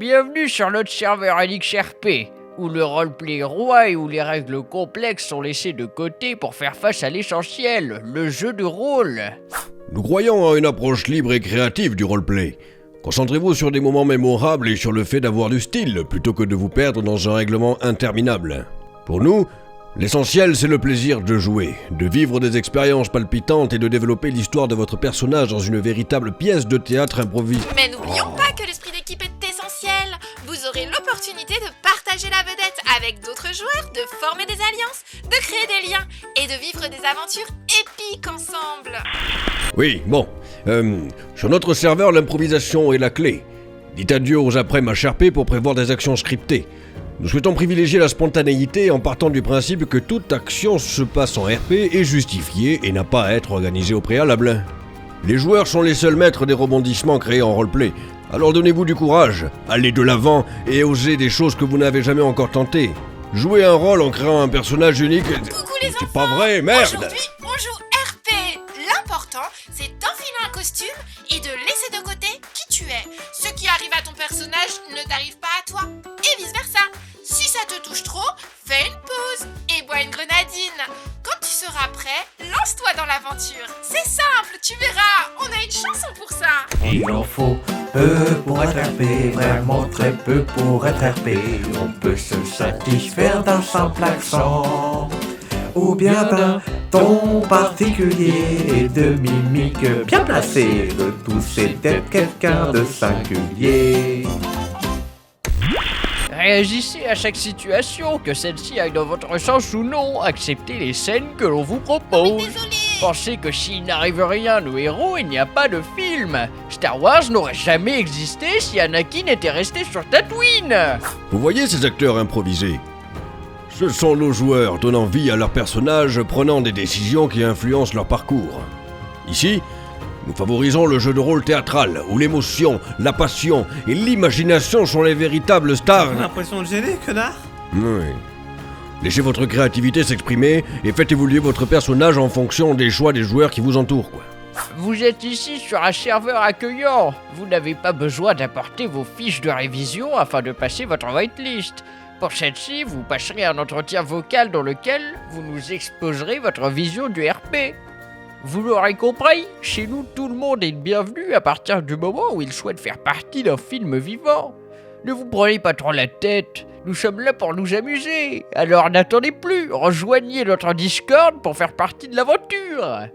Bienvenue sur notre serveur AlixRP, où le roleplay est roi et où les règles complexes sont laissées de côté pour faire face à l'essentiel, le jeu de rôle. Nous croyons à une approche libre et créative du roleplay. Concentrez-vous sur des moments mémorables et sur le fait d'avoir du style, plutôt que de vous perdre dans un règlement interminable. Pour nous, l'essentiel c'est le plaisir de jouer, de vivre des expériences palpitantes et de développer l'histoire de votre personnage dans une véritable pièce de théâtre improvisée. Mais n'oublions pas que l'esprit d'équipe est essentiel. Vous aurez l'opportunité de partager la vedette avec d'autres joueurs, de former des alliances, de créer des liens et de vivre des aventures épiques ensemble. Oui, bon. Sur notre serveur, l'improvisation est la clé. Dites adieu aux après-HRP pour prévoir des actions scriptées. Nous souhaitons privilégier la spontanéité en partant du principe que toute action se passe en RP est justifiée et n'a pas à être organisée au préalable. Les joueurs sont les seuls maîtres des rebondissements créés en roleplay, alors donnez-vous du courage, allez de l'avant et osez des choses que vous n'avez jamais encore tentées. Jouez un rôle en créant un personnage unique. Coucou les enfants. C'est pas vrai, merde! Aujourd'hui, on joue RP. L'important, c'est d'enfiler un costume et de laisser de côté qui tu es. Ce qui arrive à ton personnage ne t'arrive pas à toi, et vice versa. Si ça te touche trop, fais une pause et bois une grenadine. Quand tu seras prêt, lance-toi dans l'aventure. C'est simple, tu verras, on a une chanson pour ça. Il en faut peu pour être RP, vraiment très peu pour être RP. On peut se satisfaire d'un simple accent, ou bien d'un ton particulier et de mimiques bien placées. Le tout c'est d'être quelqu'un de singulier. Réagissez à chaque situation, que celle-ci aille dans votre sens ou non, acceptez les scènes que l'on vous propose. Désolé. Pensez que s'il n'arrive rien à nos héros, il n'y a pas de film. Star Wars n'aurait jamais existé si Anakin était resté sur Tatooine. Vous voyez ces acteurs improvisés? Ce sont nos joueurs donnant vie à leurs personnages, prenant des décisions qui influencent leur parcours. Ici, nous favorisons le jeu de rôle théâtral, où l'émotion, la passion et l'imagination sont les véritables stars. T'as l'impression de gêner, connard? Oui. Laissez votre créativité s'exprimer et faites évoluer votre personnage en fonction des choix des joueurs qui vous entourent, quoi. Vous êtes ici sur un serveur accueillant. Vous n'avez pas besoin d'apporter vos fiches de révision afin de passer votre whitelist. Pour celle-ci, vous passerez un entretien vocal dans lequel vous nous exposerez votre vision du RP. Vous l'aurez compris, chez nous tout le monde est le bienvenu à partir du moment où il souhaite faire partie d'un film vivant. Ne vous prenez pas trop la tête, nous sommes là pour nous amuser. Alors n'attendez plus, rejoignez notre Discord pour faire partie de l'aventure.